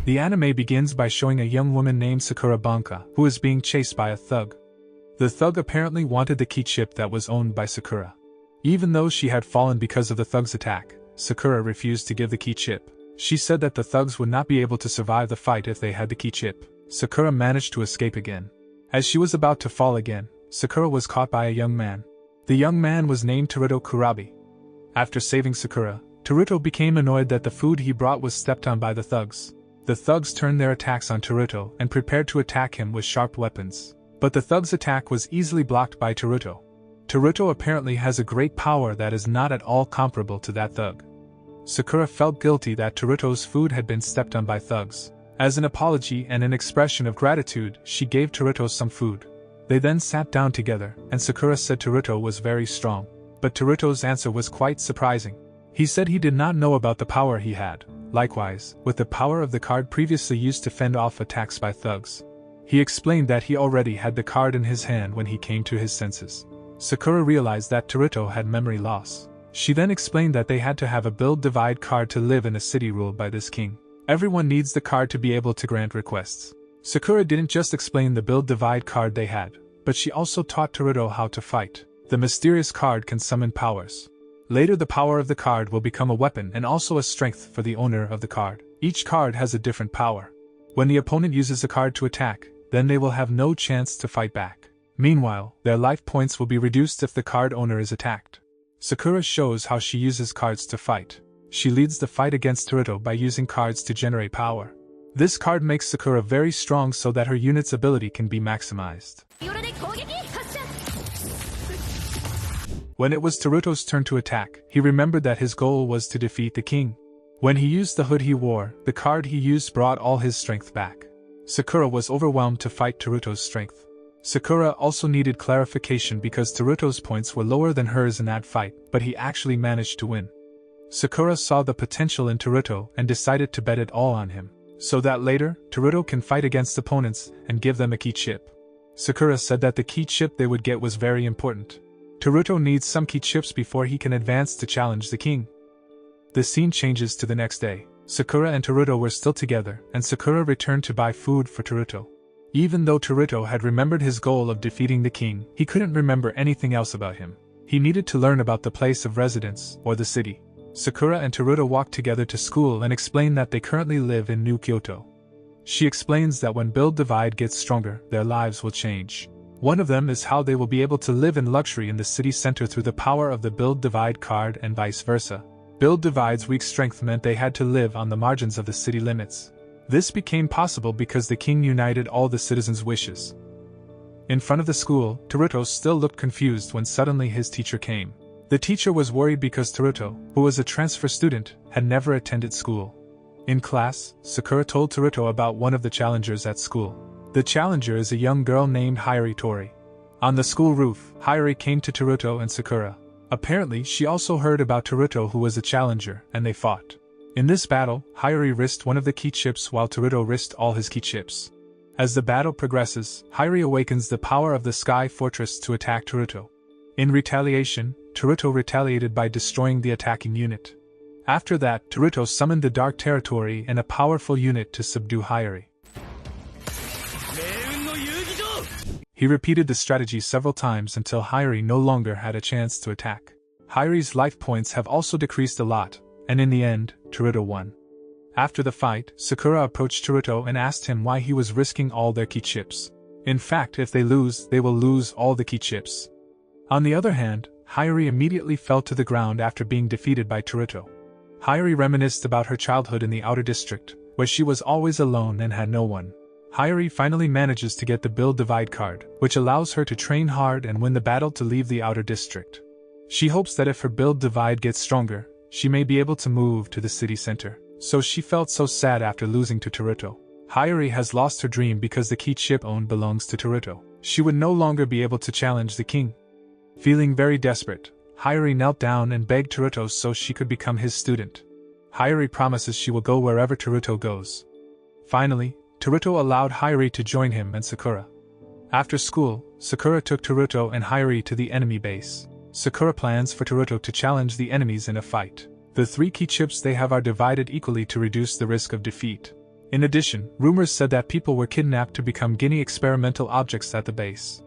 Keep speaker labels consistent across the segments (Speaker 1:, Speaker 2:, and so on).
Speaker 1: The anime begins by showing a young woman named Sakura Banka who is being chased by a thug. The thug apparently wanted the key chip that was owned by Sakura. Even though she had fallen because of the thug's attack, Sakura refused to give the key chip. She said that the thugs would not be able to survive the fight if they had the key chip. Sakura managed to escape again. As she was about to fall again, Sakura was caught by a young man. The young man was named Teruto Kurabe. After saving Sakura, Teruto became annoyed that the food he brought was stepped on by the thugs. The thugs turned their attacks on Teruto and prepared to attack him with sharp weapons. But the thug's attack was easily blocked by Teruto. Teruto apparently has a great power that is not at all comparable to that thug. Sakura felt guilty that Teruto's food had been stepped on by thugs. As an apology and an expression of gratitude, she gave Teruto some food. They then sat down together, and Sakura said Teruto was very strong. But Teruto's answer was quite surprising. He said he did not know about the power he had. Likewise, with the power of the card previously used to fend off attacks by thugs. He explained that he already had the card in his hand when he came to his senses. Sakura realized that Teruto had memory loss. She then explained that they had to have a build divide card to live in a city ruled by this king. Everyone needs the card to be able to grant requests. Sakura didn't just explain the build divide card they had, but she also taught Teruto how to fight. The mysterious card can summon powers. Later the power of the card will become a weapon and also a strength for the owner of the card. Each card has a different power. When the opponent uses a card to attack, then they will have no chance to fight back. Meanwhile, their life points will be reduced if the card owner is attacked. Sakura shows how she uses cards to fight. She leads the fight against Teruto by using cards to generate power. This card makes Sakura very strong so that her unit's ability can be maximized. When it was Teruto's turn to attack, he remembered that his goal was to defeat the king. When he used the hood he wore, the card he used brought all his strength back. Sakura was overwhelmed to fight Teruto's strength. Sakura also needed clarification because Teruto's points were lower than hers in that fight, but he actually managed to win. Sakura saw the potential in Teruto and decided to bet it all on him, so that later, Teruto can fight against opponents and give them a key chip. Sakura said that the key chip they would get was very important. Teruto needs some key chips before he can advance to challenge the king. The scene changes to the next day. Sakura and Teruto were still together, and Sakura returned to buy food for Teruto. Even though Teruto had remembered his goal of defeating the king, he couldn't remember anything else about him. He needed to learn about the place of residence, or the city. Sakura and Teruto walked together to school and explain that they currently live in New Kyoto. She explains that when Build Divide gets stronger, their lives will change. One of them is how they will be able to live in luxury in the city center through the power of the Build Divide card and vice versa. Build Divide's weak strength meant they had to live on the margins of the city limits. This became possible because the king united all the citizens' wishes. In front of the school, Teruto still looked confused when suddenly his teacher came. The teacher was worried because Teruto, who was a transfer student, had never attended school. In class, Sakura told Teruto about one of the challengers at school. The challenger is a young girl named Hayari Tori. On the school roof, Hayari came to Teruto and Sakura. Apparently, she also heard about Teruto, who was a challenger, and they fought. In this battle, Hayari risked one of the key chips while Teruto risked all his key chips. As the battle progresses, Hayari awakens the power of the Sky Fortress to attack Teruto. In retaliation, Teruto retaliated by destroying the attacking unit. After that, Teruto summoned the Dark Territory and a powerful unit to subdue Hayari. He repeated the strategy several times until Hayari no longer had a chance to attack. Hayari's life points have also decreased a lot, and in the end, Teruto won. After the fight, Sakura approached Teruto and asked him why he was risking all their key chips. In fact, if they lose, they will lose all the key chips. On the other hand, Hayari immediately fell to the ground after being defeated by Teruto. Hayari reminisced about her childhood in the outer district, where she was always alone and had no one. Hayari finally manages to get the Build Divide card, which allows her to train hard and win the battle to leave the outer district. She hopes that if her Build Divide gets stronger, she may be able to move to the city center. So she felt so sad after losing to Teruto. Hayari has lost her dream because the key chip owned belongs to Teruto. She would no longer be able to challenge the king. Feeling very desperate, Hayari knelt down and begged Teruto so she could become his student. Hayari promises she will go wherever Teruto goes. Finally, Teruto allowed Hayari to join him and Sakura. After school, Sakura took Teruto and Hayari to the enemy base. Sakura plans for Teruto to challenge the enemies in a fight. The 3 key chips they have are divided equally to reduce the risk of defeat. In addition, rumors said that people were kidnapped to become guinea experimental objects at the base.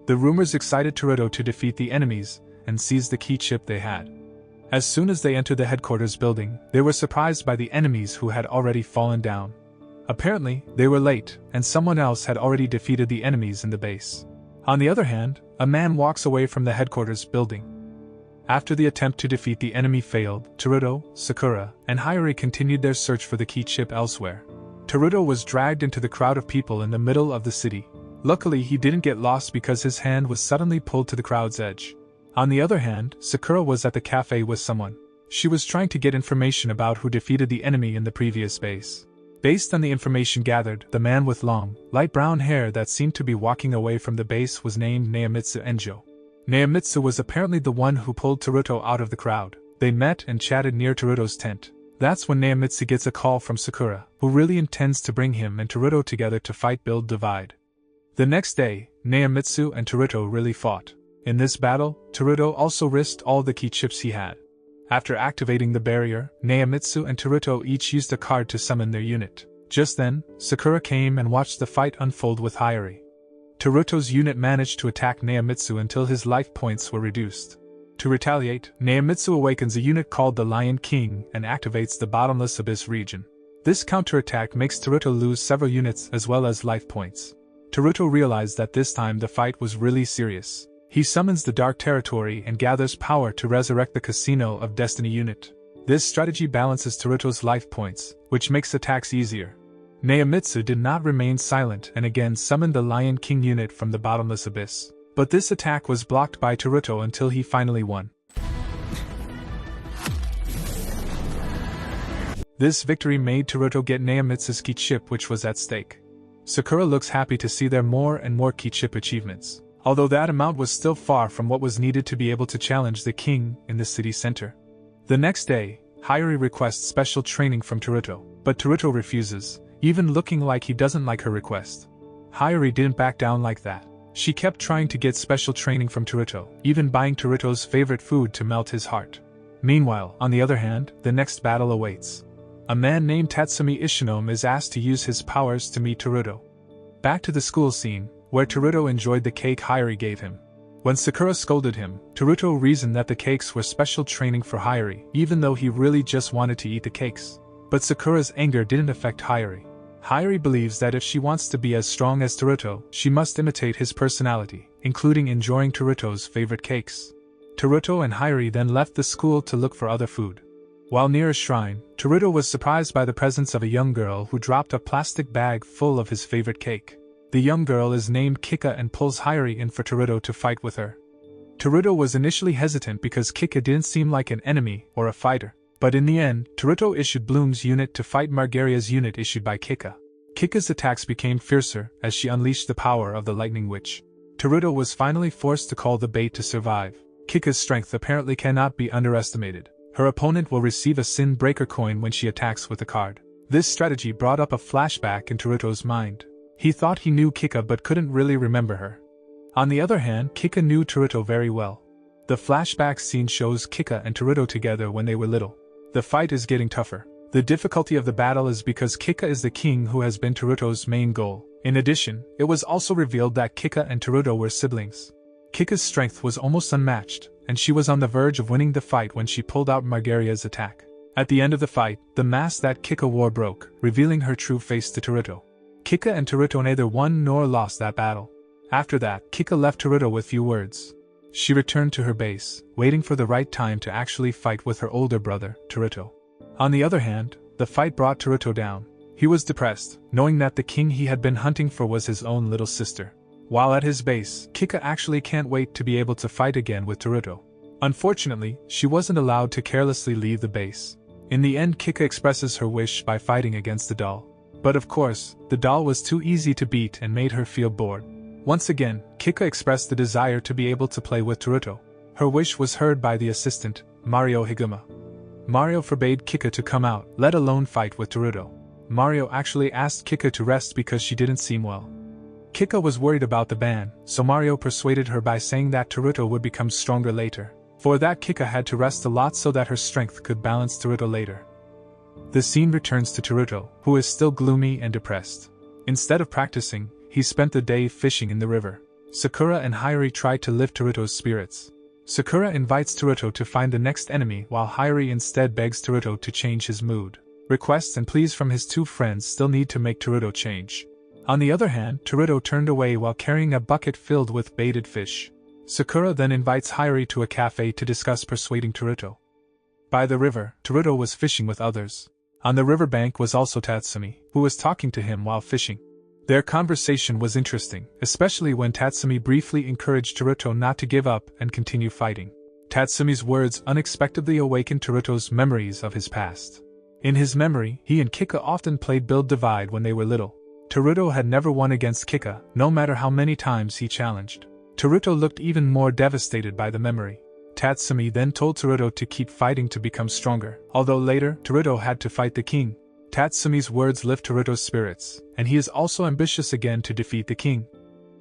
Speaker 1: The rumors excited Teruto to defeat the enemies and seize the key chip they had. As soon as they entered the headquarters building, they were surprised by the enemies who had already fallen down. Apparently, they were late, and someone else had already defeated the enemies in the base. On the other hand, a man walks away from the headquarters building. After the attempt to defeat the enemy failed, Teruto, Sakura, and Hayuri continued their search for the key chip elsewhere. Teruto was dragged into the crowd of people in the middle of the city. Luckily, he didn't get lost because his hand was suddenly pulled to the crowd's edge. On the other hand, Sakura was at the cafe with someone. She was trying to get information about who defeated the enemy in the previous base. Based on the information gathered, the man with long, light brown hair that seemed to be walking away from the base was named Neomitsu Enjo. Neomitsu was apparently the one who pulled Teruto out of the crowd. They met and chatted near Teruto's tent. That's when Neomitsu gets a call from Sakura, who really intends to bring him and Teruto together to fight Build Divide. The next day, Neomitsu and Teruto really fought. In this battle, Teruto also risked all the key chips he had. After activating the barrier, Neomitsu and Teruto each used a card to summon their unit. Just then, Sakura came and watched the fight unfold with Hayuri. Teruto's unit managed to attack Neomitsu until his life points were reduced. To retaliate, Neomitsu awakens a unit called the Lion King and activates the Bottomless Abyss region. This counterattack makes Teruto lose several units as well as life points. Teruto realized that this time the fight was really serious. He summons the Dark Territory and gathers power to resurrect the Casino of Destiny unit. This strategy balances Teruto's life points, which makes attacks easier. Neomitsu did not remain silent and again summoned the Lion King unit from the Bottomless Abyss. But this attack was blocked by Teruto until he finally won. This victory made Teruto get Neomitsu's key chip, which was at stake. Sakura looks happy to see their more and more key chip achievements, although that amount was still far from what was needed to be able to challenge the king in the city center. The next day, Hayuri requests special training from Teruto, but Teruto refuses, even looking like he doesn't like her request. Hayuri didn't back down like that. She kept trying to get special training from Teruto, even buying Teruto's favorite food to melt his heart. Meanwhile, on the other hand, the next battle awaits. A man named Tatsumi Ishinome is asked to use his powers to meet Teruto. Back to the school scene, where Teruto enjoyed the cake Hayuri gave him. When Sakura scolded him, Teruto reasoned that the cakes were special training for Hayuri, even though he really just wanted to eat the cakes. But Sakura's anger didn't affect Hayuri. Hayuri believes that if she wants to be as strong as Teruto, she must imitate his personality, including enjoying Teruto's favorite cakes. Teruto and Hayuri then left the school to look for other food. While near a shrine, Teruto was surprised by the presence of a young girl who dropped a plastic bag full of his favorite cake. The young girl is named Kika and pulls Hayuri in for Teruto to fight with her. Teruto was initially hesitant because Kika didn't seem like an enemy or a fighter, but in the end, Teruto issued Bloom's unit to fight Margaria's unit issued by Kika. Kika's attacks became fiercer as she unleashed the power of the Lightning Witch. Teruto was finally forced to call the bait to survive. Kika's strength apparently cannot be underestimated. Her opponent will receive a Sin Breaker coin when she attacks with a card. This strategy brought up a flashback in Teruto's mind. He thought he knew Kika but couldn't really remember her. On the other hand, Kika knew Teruto very well. The flashback scene shows Kika and Teruto together when they were little. The fight is getting tougher. The difficulty of the battle is because Kika is the king who has been Teruto's main goal. In addition, it was also revealed that Kika and Teruto were siblings. Kika's strength was almost unmatched, and she was on the verge of winning the fight when she pulled out Margaria's attack. At the end of the fight, the mask that Kika wore broke, revealing her true face to Teruto. Kika and Teruto neither won nor lost that battle. After that, Kika left Teruto with few words. She returned to her base, waiting for the right time to actually fight with her older brother, Teruto. On the other hand, the fight brought Teruto down. He was depressed, knowing that the king he had been hunting for was his own little sister. While at his base, Kika actually can't wait to be able to fight again with Teruto. Unfortunately, she wasn't allowed to carelessly leave the base. In the end, Kika expresses her wish by fighting against the doll. But of course, the doll was too easy to beat and made her feel bored. Once again, Kika expressed the desire to be able to play with Teruto. Her wish was heard by the assistant, Mario Higuma. Mario forbade Kika to come out, let alone fight with Teruto. Mario actually asked Kika to rest because she didn't seem well. Kika was worried about the ban, so Mario persuaded her by saying that Teruto would become stronger later. For that, Kika had to rest a lot so that her strength could balance Teruto later. The scene returns to Teruto, who is still gloomy and depressed. Instead of practicing, he spent the day fishing in the river. Sakura and Hayuri try to lift Teruto's spirits. Sakura invites Teruto to find the next enemy while Hayuri instead begs Teruto to change his mood. Requests and pleas from his two friends still need to make Teruto change. On the other hand, Teruto turned away while carrying a bucket filled with baited fish. Sakura then invites Hayuri to a cafe to discuss persuading Teruto. By the river, Teruto was fishing with others. On the riverbank was also Tatsumi, who was talking to him while fishing. Their conversation was interesting, especially when Tatsumi briefly encouraged Teruto not to give up and continue fighting. Tatsumi's words unexpectedly awakened Teruto's memories of his past. In his memory, he and Kika often played Build Divide when they were little. Teruto had never won against Kika, no matter how many times he challenged. Teruto looked even more devastated by the memory. Tatsumi then told Teruto to keep fighting to become stronger, although later, Teruto had to fight the king. Tatsumi's words lift Teruto's spirits, and he is also ambitious again to defeat the king.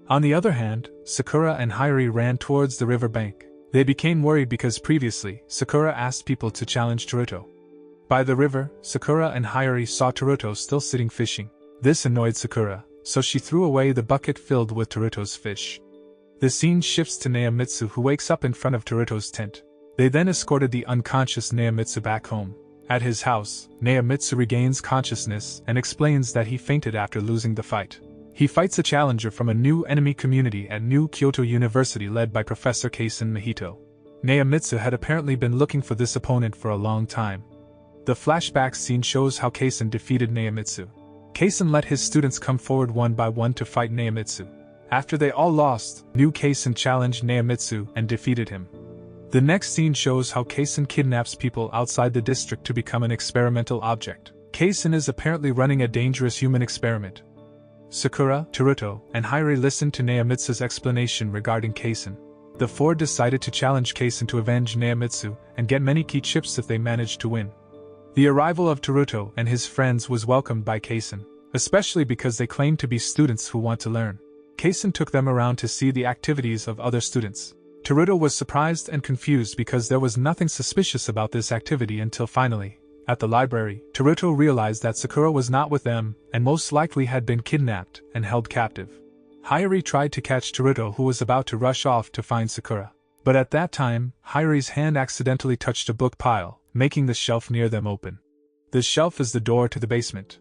Speaker 1: On the other hand, Sakura and Hayuri ran towards the river bank. They became worried because previously, Sakura asked people to challenge Teruto. By the river, Sakura and Hayuri saw Teruto still sitting fishing. This annoyed Sakura, so she threw away the bucket filled with Teruto's fish. The scene shifts to Neomitsu, who wakes up in front of Teruto's tent. They then escorted the unconscious Neomitsu back home. At his house, Neomitsu regains consciousness and explains that he fainted after losing the fight. He fights a challenger from a new enemy community at New Kyoto University led by Professor Kaisen Mahito. Neomitsu had apparently been looking for this opponent for a long time. The flashback scene shows how Kaisen defeated Neomitsu. Kaisen let his students come forward one by one to fight Neomitsu. After they all lost, new Kaisen challenged Neomitsu and defeated him. The next scene shows how Kaisen kidnaps people outside the district to become an experimental object. Kaisen is apparently running a dangerous human experiment. Sakura, Teruto, and Hayuri listened to Neomitsu's explanation regarding Kaisen. The four decided to challenge Kaisen to avenge Neomitsu and get many key chips if they managed to win. The arrival of Teruto and his friends was welcomed by Kaisen, especially because they claimed to be students who want to learn. Kaisen took them around to see the activities of other students. Teruto was surprised and confused because there was nothing suspicious about this activity until finally, at the library, Teruto realized that Sakura was not with them and most likely had been kidnapped and held captive. Hayuri tried to catch Teruto, who was about to rush off to find Sakura. But at that time, Hayuri's hand accidentally touched a book pile, making the shelf near them open. The shelf is the door to the basement.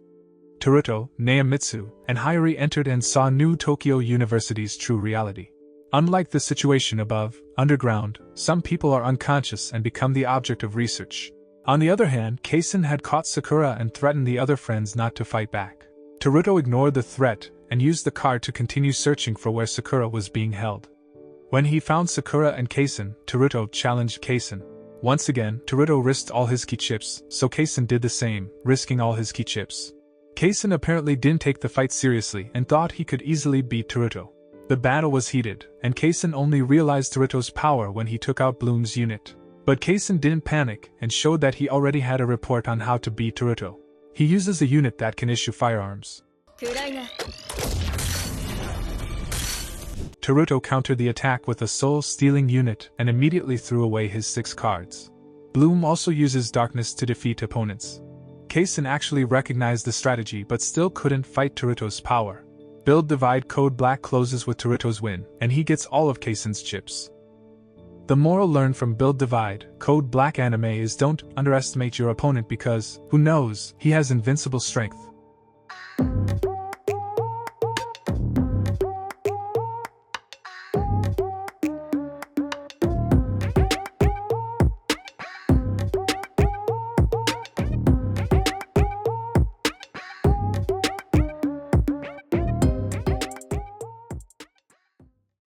Speaker 1: Teruto, Neomitsu, and Hayuri entered and saw New Tokyo University's true reality. Unlike the situation above, underground, some people are unconscious and become the object of research. On the other hand, Kaisen had caught Sakura and threatened the other friends not to fight back. Teruto ignored the threat and used the card to continue searching for where Sakura was being held. When he found Sakura and Kaisen, Teruto challenged Kaisen. Once again, Teruto risked all his key chips, so Kaisen did the same, risking all his key chips. Kaisen apparently didn't take the fight seriously and thought he could easily beat Teruto. The battle was heated, and Kaisen only realized Teruto's power when he took out Bloom's unit. But Kaisen didn't panic and showed that he already had a report on how to beat Teruto. He uses a unit that can issue firearms. Teruto countered the attack with a soul-stealing unit and immediately threw away his 6 cards. Bloom also uses darkness to defeat opponents. Kaisen actually recognized the strategy but still couldn't fight Teruto's power. Build Divide Code Black closes with Teruto's win, and he gets all of Kaisen's chips. The moral learned from Build Divide Code Black anime is don't underestimate your opponent because, who knows, he has invincible strength.